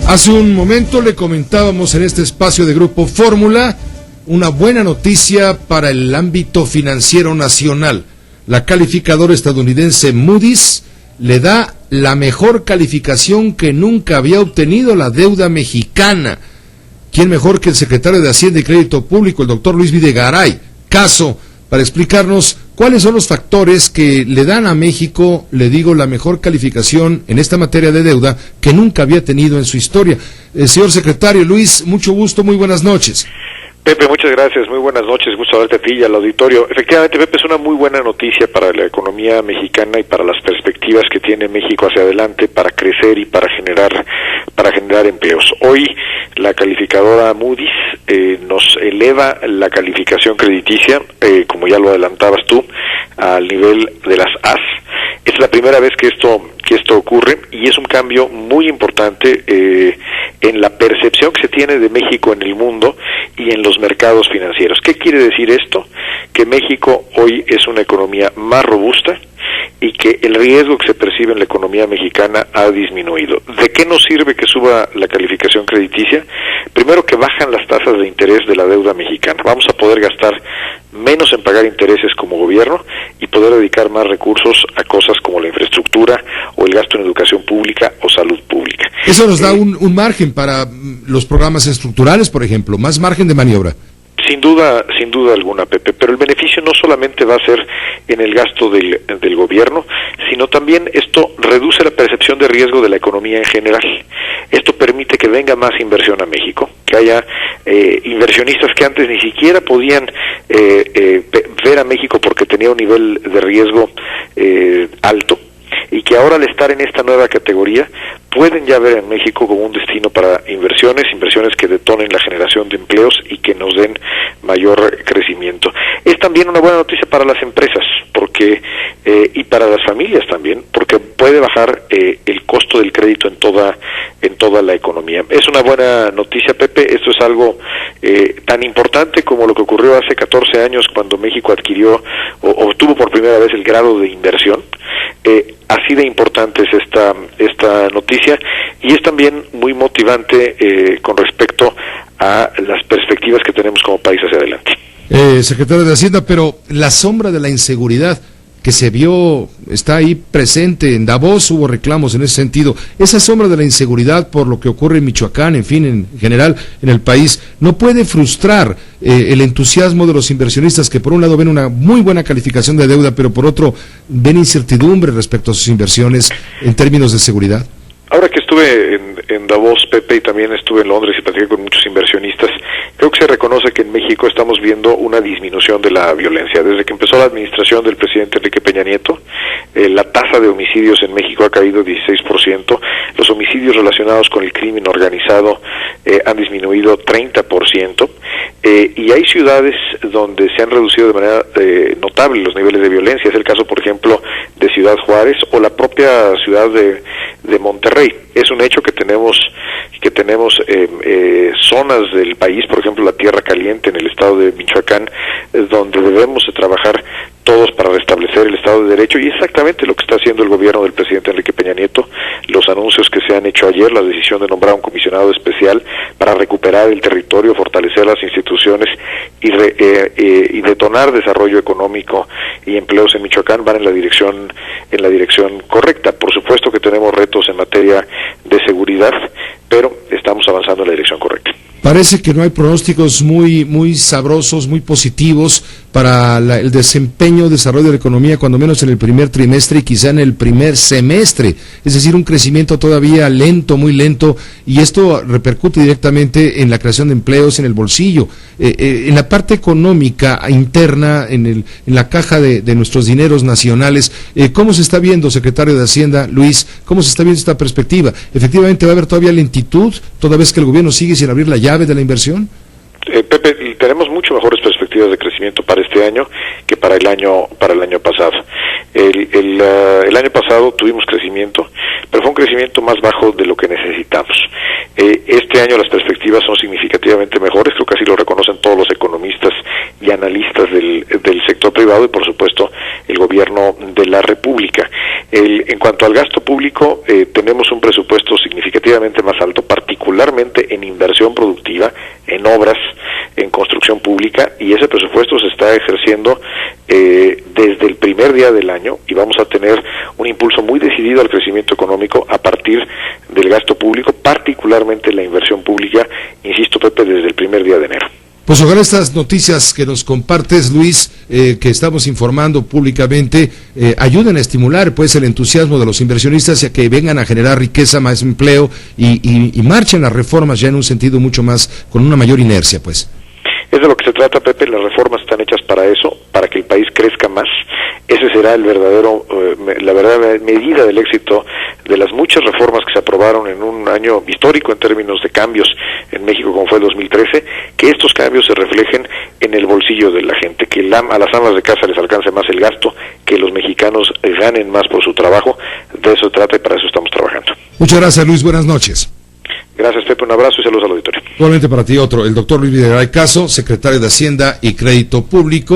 Hace un momento le comentábamos en este espacio de Grupo Fórmula una buena noticia para el ámbito financiero nacional. La calificadora estadounidense Moody's le da la mejor calificación que nunca había obtenido la deuda mexicana. ¿Quién mejor que el secretario de Hacienda y Crédito Público, el doctor Luis Videgaray Caso, para explicarnos cuáles son los factores que le dan a México, le digo, la mejor calificación en esta materia de deuda que nunca había tenido en su historia? Señor secretario Luis, mucho gusto, muy buenas noches. Pepe, muchas gracias, muy buenas noches, gusto verte a ti y al auditorio. Efectivamente, Pepe, es una muy buena noticia para la economía mexicana y para las perspectivas que tiene México hacia adelante para crecer y para generar empleos. Hoy la calificadora Moody's nos eleva la calificación crediticia, como ya lo adelantabas tú, al nivel de las As. Es la primera vez que esto ocurre y es un cambio muy importante en la percepción que se tiene de México en el mundo y en los mercados financieros. ¿Qué quiere decir esto? Que México hoy es una economía más robusta y que el riesgo que se percibe en la economía mexicana ha disminuido. ¿De qué nos sirve que suba la calificación crediticia? Primero, que bajan las tasas de interés de la deuda mexicana. Vamos a poder gastar menos en pagar intereses como gobierno y poder dedicar más recursos a cosas como la infraestructura o el gasto en educación pública o salud pública. Eso nos da un margen para los programas estructurales, por ejemplo, más margen de maniobra. Sin duda alguna, Pepe, pero el beneficio no solamente va a ser en el gasto del gobierno, sino también esto reduce la percepción de riesgo de la economía en general. Esto permite que venga más inversión a México, que haya inversionistas que antes ni siquiera podían ver a México porque tenía un nivel de riesgo alto, y que ahora al estar en esta nueva categoría pueden ya ver en México como un destino para inversiones que detonen la generación de empleos y que nos den mayor crecimiento. Es también una buena noticia para las empresas porque y para las familias también, porque puede bajar el costo del crédito en toda la economía. Es una buena noticia, Pepe. Esto es algo tan importante como lo que ocurrió hace 14 años cuando México adquirió o obtuvo por primera vez el grado de inversión. Así de importante es esta noticia y es también muy motivante con respecto a las perspectivas que tenemos como país hacia adelante. Secretario de Hacienda, pero la sombra de la inseguridad que se vio, está ahí presente. En Davos hubo reclamos en ese sentido. Esa sombra de la inseguridad por lo que ocurre en Michoacán, en fin, en general en el país, no puede frustrar el entusiasmo de los inversionistas que por un lado ven una muy buena calificación de deuda, pero por otro ven incertidumbre respecto a sus inversiones en términos de seguridad. Ahora que estuve en Davos, Pepe, y también estuve en Londres y platiqué con muchos inversionistas, creo que se reconoce que en México estamos viendo una disminución de la violencia. Desde que empezó la administración del presidente Enrique Peña Nieto, la tasa de homicidios en México ha caído 16%, los homicidios relacionados con el crimen organizado han disminuido 30%, y hay ciudades donde se han reducido de manera notable los niveles de violencia. Es el caso, por ejemplo, de Ciudad Juárez o la propia ciudad de Monterrey. Es un hecho que tenemos zonas del país, por ejemplo la Tierra Caliente en el estado de Michoacán, donde debemos de trabajar todos para restablecer el Estado de Derecho, y exactamente lo que está haciendo el gobierno del presidente Enrique Peña Nieto, los anuncios que se han hecho ayer, la decisión de nombrar un comisionado especial para recuperar el territorio, fortalecer las instituciones y detonar desarrollo económico y empleos en Michoacán van en la dirección correcta. Por supuesto que tenemos retos en materia de seguridad, pero estamos avanzando en la dirección correcta. Parece que no hay pronósticos muy sabrosos, muy positivos para el desempeño, desarrollo de la economía, cuando menos en el primer trimestre y quizá en el primer semestre. Es decir, un crecimiento todavía lento, muy lento, y esto repercute directamente en la creación de empleos, en el bolsillo, en la parte económica interna, en la caja de nuestros dineros nacionales. ¿Cómo se está viendo, secretario de Hacienda, Luis? ¿Cómo se está viendo esta perspectiva? ¿Efectivamente va a haber todavía lentitud, toda vez que el gobierno sigue sin abrir la llave de la inversión? Pepe, tenemos mucho mejores perspectivas de crecimiento para este año que para el año pasado. El año pasado tuvimos crecimiento, pero fue un crecimiento más bajo de lo que necesitamos. Este año las perspectivas son significativamente mejores, creo que así lo reconocen todos los economistas y analistas del sector privado y, por supuesto, el gobierno de la República. En cuanto al gasto público, tenemos un presupuesto significativamente más alto, particularmente en inversión productiva, en obras, en construcción pública, y ese presupuesto se está ejerciendo desde el primer día del año, y vamos a tener un impulso muy decidido al crecimiento económico a partir del gasto público, particularmente la inversión pública, insisto, Pepe, desde el primer día de enero. Pues ojalá estas noticias que nos compartes, Luis, que estamos informando públicamente, ayuden a estimular pues el entusiasmo de los inversionistas y a que vengan a generar riqueza, más empleo y marchen las reformas ya en un sentido mucho más, con una mayor inercia, pues. Es de lo que se trata, Pepe. Las reformas están hechas para eso, para que el país crezca más. Ese será la verdadera medida del éxito de las muchas reformas que se aprobaron en un año histórico en términos de cambios en México, como fue el 2013, que estos cambios se reflejen en el bolsillo de la gente, que a las amas de casa les alcance más el gasto, que los mexicanos ganen más por su trabajo. De eso se trata y para eso estamos trabajando. Muchas gracias, Luis. Buenas noches. Gracias, Pepe. Un abrazo y saludos al auditorio. Igualmente para ti otro, el doctor Luis Videgaray Caso, secretario de Hacienda y Crédito Público.